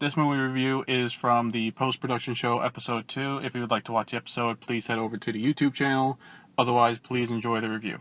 This movie review is from the post-production show episode 2. If you would like to watch the episode, please head over to the YouTube channel. Otherwise, please enjoy the review.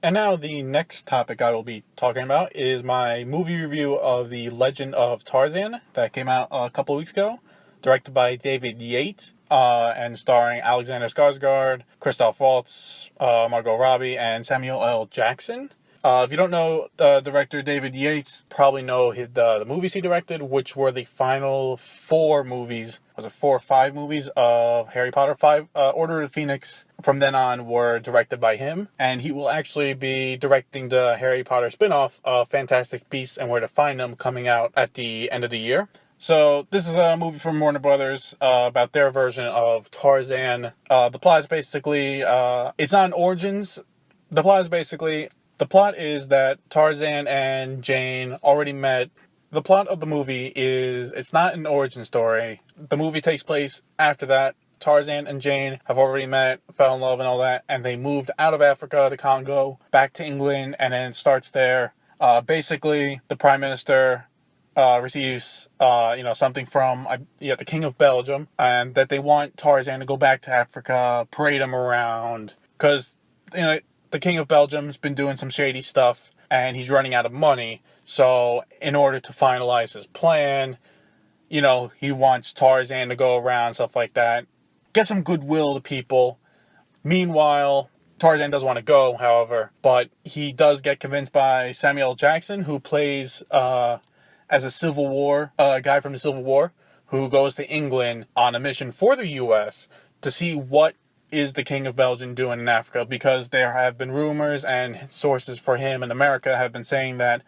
And now the next topic I will be talking about is my movie review of the Legend of Tarzan that came out a couple of weeks ago, directed by David Yates, and starring Alexander Skarsgård, Christoph Waltz, Margot Robbie, and Samuel L. Jackson. If you don't know director David Yates, probably know the movies he directed, which were the final 4 movies. Was it 4 or 5 movies of Harry Potter? 5. Order of the Phoenix, from then on, were directed by him. And he will actually be directing the Harry Potter spin-off, Fantastic Beasts and Where to Find Them, coming out at the end of the year. So this is a movie from Warner Brothers about their version of Tarzan. The plot is basically, it's not an origins. The plot is that Tarzan and Jane already met. The plot of the movie is, it's not an origin story. The movie takes place after that. Tarzan and Jane have already met, fell in love and all that, and they moved out of Africa, the Congo, back to England, and then it starts there. Basically, the Prime Minister receives something from the King of Belgium, and that they want Tarzan to go back to Africa, parade him around, because the King of Belgium's been doing some shady stuff, and he's running out of money. So, in order to finalize his plan, he wants Tarzan to go around, stuff like that. Get some goodwill to people. Meanwhile, Tarzan doesn't want to go, however, but he does get convinced by Samuel L. Jackson, who plays as a Civil War guy from the Civil War, who goes to England on a mission for the U.S. to see what is the King of Belgium doing in Africa, because there have been rumors and sources for him in America have been saying that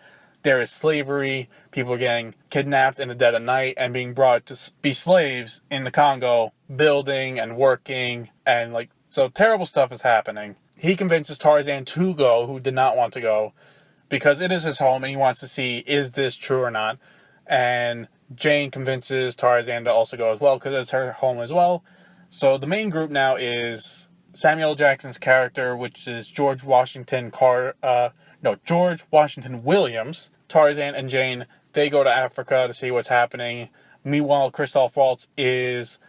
there is slavery, people are getting kidnapped in the dead of night and being brought to be slaves in the Congo, building and working, and so terrible stuff is happening. He convinces Tarzan to go, who did not want to go, because it is his home and he wants to see, is this true or not? And Jane convinces Tarzan to also go as well, because it's her home as well. So the main group now is Samuel L. Jackson's character, which is George Washington Williams. Tarzan and Jane, they go to Africa to see what's happening. Meanwhile, Christoph Waltz is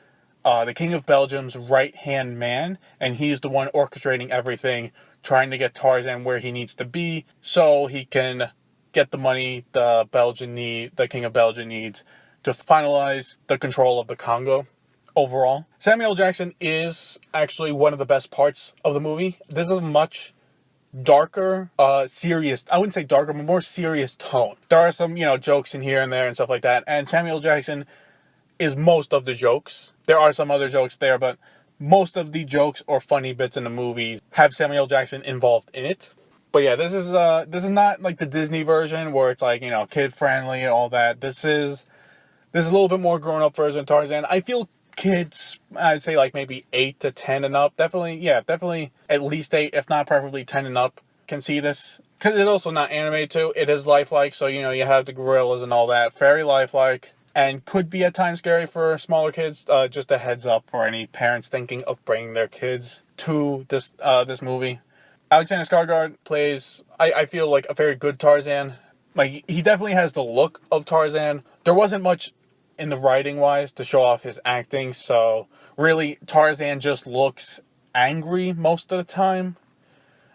the King of Belgium's right-hand man, and he's the one orchestrating everything, trying to get Tarzan where he needs to be, so he can get the money the King of Belgium needs to finalize the control of the Congo. Overall, Samuel L. Jackson is actually one of the best parts of the movie. This is a much darker, serious, I wouldn't say darker, but more serious tone. There are some, jokes in here and there and stuff like that, and Samuel L. Jackson is most of the jokes. There are some other jokes there, but most of the jokes or funny bits in the movies have Samuel L. Jackson involved in it. But yeah, this is not like the Disney version where it's kid friendly and all that. This is a little bit more grown up version of Tarzan. I feel kids, I'd say maybe 8 to 10 and up, definitely at least 8, if not preferably 10 and up, can see this. Because it's also not animated too, it is lifelike, so you have the gorillas and all that, very lifelike, and could be at times scary for smaller kids. Just a heads up for any parents thinking of bringing their kids to this movie. Alexander Skarsgård plays, I feel like, a very good Tarzan. He definitely has the look of Tarzan. There wasn't much in the writing wise to show off his acting, so really Tarzan just looks angry most of the time.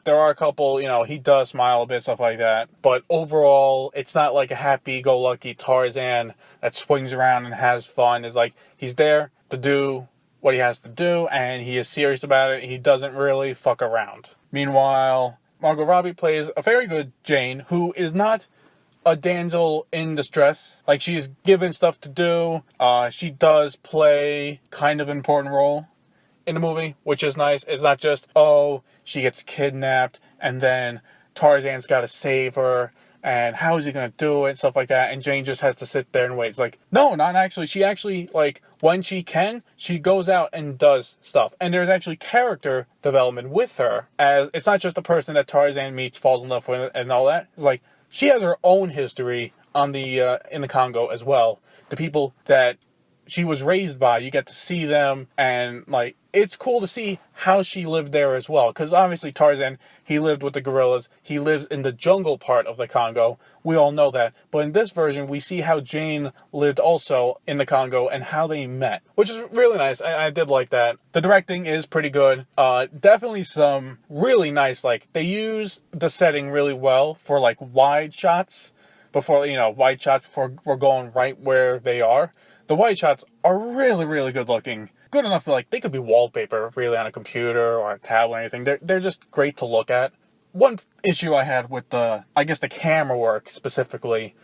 There are a couple, he does smile a bit, stuff like that, but overall it's not like a happy-go-lucky Tarzan that swings around and has fun. It's he's there to do what he has to do, and he is serious about it. He doesn't really fuck around. Meanwhile, Margot Robbie plays a very good Jane, who is not a damsel in distress. She's given stuff to do. She does play kind of an important role in the movie, which is nice. It's not just, she gets kidnapped and then Tarzan's got to save her, and how is he going to do it, and stuff like that, and Jane just has to sit there and wait. It's no, not actually. She actually, when she can, she goes out and does stuff. And there's actually character development with her, as it's not just the person that Tarzan meets, falls in love with, and all that. It's she has her own history in the Congo as well. The people that she was raised by. You get to see them, and like it's cool to see how she lived there as well. Because obviously Tarzan, he lived with the gorillas. He lives in the jungle part of the Congo. We all know that. But in this version, we see how Jane lived also in the Congo and how they met, which is really nice. I did like that. The directing is pretty good. Definitely some really nice, like they use the setting really well for like wide shots. Before, wide shots before we're going right where they are. The wide shots are really, really good looking. Good enough to, like, they could be wallpaper, really, on a computer or a tablet or anything. They're just great to look at. One issue I had with the camera work specifically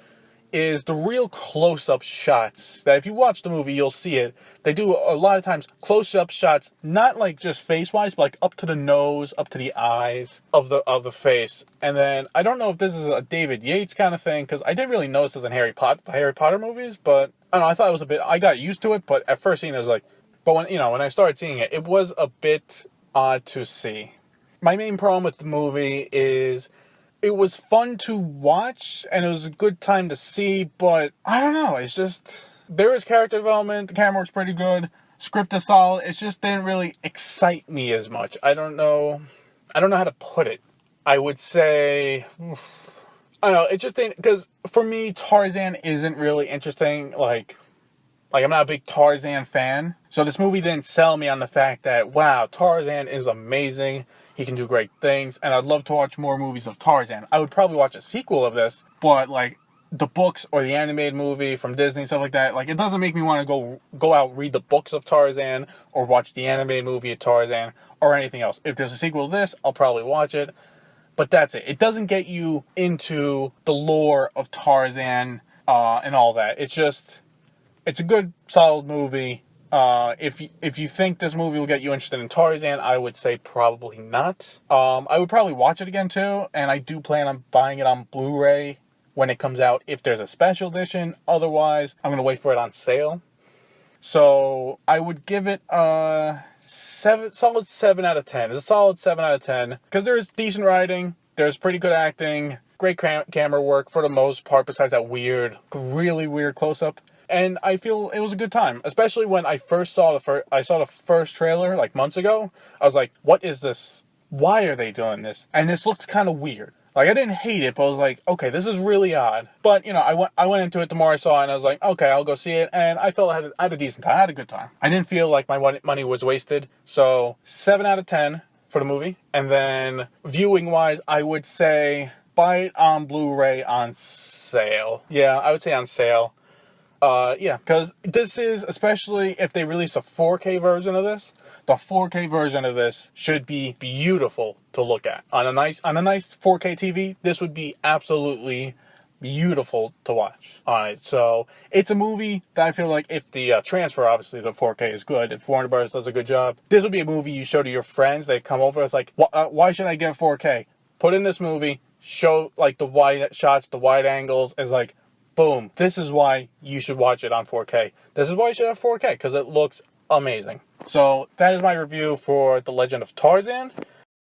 is the real close-up shots that if you watch the movie, you'll see it. They do a lot of times close-up shots, not like just face-wise, but like up to the nose, up to the eyes of the face. And then I don't know if this is a David Yates kind of thing, because I didn't really notice this in Harry Potter movies, but I don't know, I thought it was a bit, I got used to it, but at first seeing it was like, but when I started seeing it, it was a bit odd to see. My main problem with the movie is it was fun to watch, and it was a good time to see, but I don't know, it's just, there is character development, the camera works pretty good, script is solid, it just didn't really excite me as much. I don't know how to put it. I would say, I don't know, it just didn't, because for me, Tarzan isn't really interesting, like I'm not a big Tarzan fan, so this movie didn't sell me on the fact that, wow, Tarzan is amazing, he can do great things, and I'd love to watch more movies of Tarzan. I would probably watch a sequel of this, but like the books or the animated movie from Disney, stuff like that, like it doesn't make me want to go out read the books of Tarzan or watch the animated movie of Tarzan or anything else. If there's a sequel to this, I'll probably watch it, but that's it. It doesn't get you into the lore of Tarzan and all that. It's a good, solid movie. If you think this movie will get you interested in Tarzan, I would say probably not. I would probably watch it again too, and I do plan on buying it on Blu-ray when it comes out if there's a special edition. Otherwise, I'm going to wait for it on sale. So I would give it a solid 7 out of 10. It's a solid 7 out of 10 because there's decent writing, there's pretty good acting, great camera work for the most part besides that really weird close-up. And I feel it was a good time, especially when I first saw the first trailer like months ago. I was like, what is this? Why are they doing this? And this looks kind of weird. Like, I didn't hate it, but I was like, okay, this is really odd. But, I went into it the more I saw it, and I was like, okay, I'll go see it. And I felt I had a decent time. I had a good time. I didn't feel like my money was wasted. So 7 out of 10 for the movie. And then viewing-wise, I would say buy it on Blu-ray on sale. Yeah, I would say on sale. Yeah, because this is, especially if they release a 4K version of this, the 4K version of this should be beautiful to look at. On a nice 4K TV, this would be absolutely beautiful to watch on it. So, it's a movie that I feel like if the transfer, obviously, to 4K is good, if Warner Bros. Does a good job, this would be a movie you show to your friends. They come over, it's like, why should I get 4K? Put in this movie, show, like, the wide shots, the wide angles, it's like, boom, this is why you should watch it on 4K. This is why you should have 4K, because it looks amazing. So, that is my review for The Legend of Tarzan.